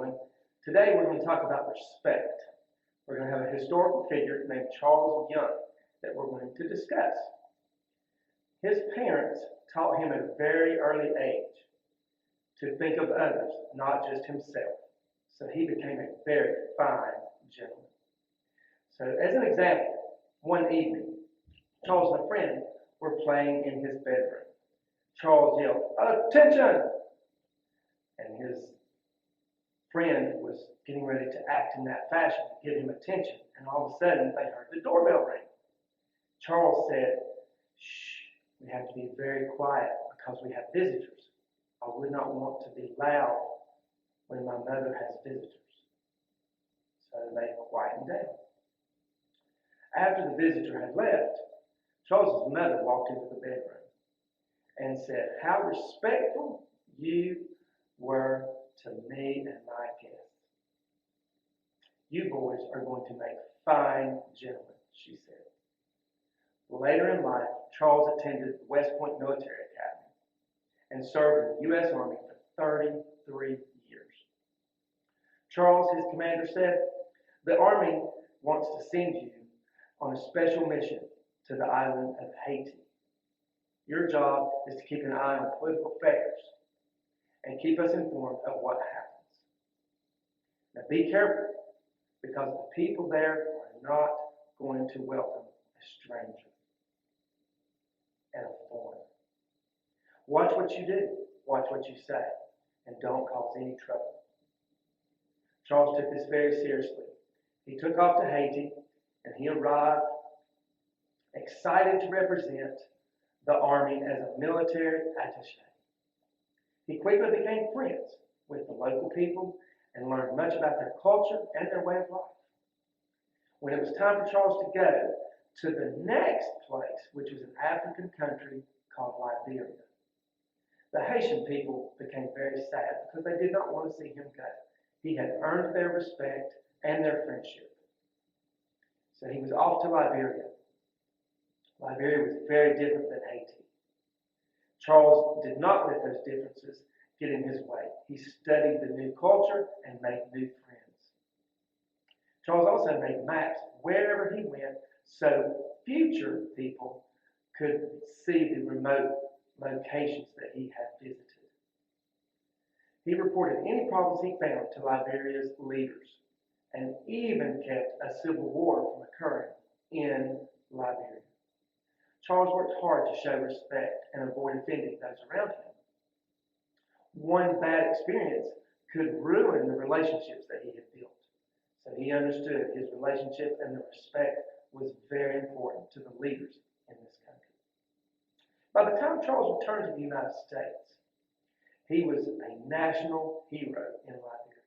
everyone. Today we're going to talk about respect. We're going to have a historical figure named Charles Young that we're going to discuss. His parents taught him at a very early age to think of others, not just himself. So he became a very fine gentleman. So as an example, one evening, Charles and a friend were playing in his bedroom. Charles yelled, "Attention!" And his friend was getting ready to act in that fashion to get him attention. And all of a sudden, they heard the doorbell ring. Charles said, "Shh, we have to be very quiet because we have visitors. I would not want to be loud when my mother has visitors." So they quietened down. After the visitor had left, Charles's mother walked into the bedroom and said, "How respectful you were to me and my guests. You boys are going to make fine gentlemen," she said. Later in life, Charles attended West Point Military Academy and served in the U.S. Army for 33 years. Charles, his commander, said, "The Army wants to send you on a special mission to the island of Haiti. Your job is to keep an eye on political affairs and keep us informed of what happens. Now be careful, because the people there are not going to welcome a stranger and a foreigner. Watch what you do, watch what you say, and don't cause any trouble." Charles took this very seriously. He took off to Haiti, and he arrived excited to represent the Army as a military attaché. He quickly became friends with the local people and learned much about their culture and their way of life. When it was time for Charles to go to the next place, which was an African country called Liberia, the Haitian people became very sad because they did not want to see him go. He had earned their respect and their friendship. So he was off to Liberia. Liberia was very different than Haiti. Charles did not let those differences get in his way. He studied the new culture and made new friends. Charles also made maps wherever he went so future people could see the remote locations that he had visited. He reported any problems he found to Liberia's leaders and even kept a civil war from occurring in Liberia. Charles worked hard to show respect and avoid offending those around him. One bad experience could ruin the relationships that he had built. So he understood his relationship and the respect was very important to the leaders in this country. By the time Charles returned to the United States, he was a national hero in Liberia.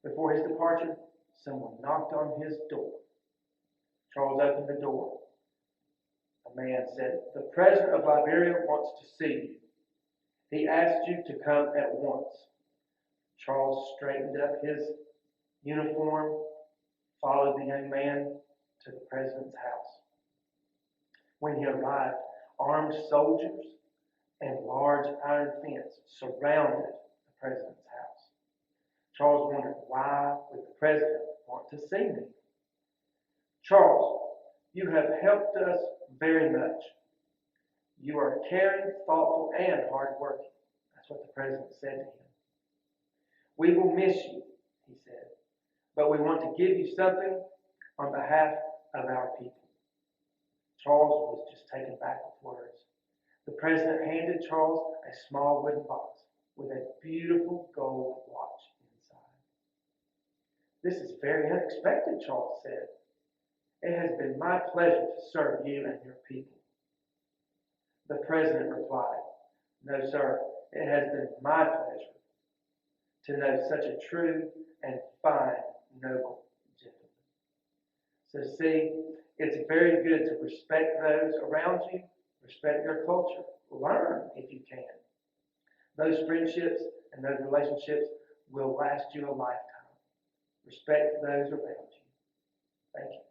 Before his departure, someone knocked on his door. Charles opened the door. A man said, "The president of Liberia wants to see you. He asked you to come at once." Charles straightened up his uniform, followed the young man to the president's house. When he arrived, armed soldiers and large iron fence surrounded the president's house. Charles wondered, why would the president want to see me? "Charles, you have helped us very much. You are caring, thoughtful, and hardworking." That's what the president said to him. "We will miss you," he said, "but we want to give you something on behalf of our people." Charles was just taken back with words. The president handed Charles a small wooden box with a beautiful gold watch inside. "This is very unexpected," Charles said. "It has been my pleasure to serve you and your people." The president replied, "No, sir, it has been my pleasure to know such a true and fine, noble gentleman." So see, it's very good to respect those around you, respect their culture, learn if you can. Those friendships and those relationships will last you a lifetime. Respect those around you. Thank you.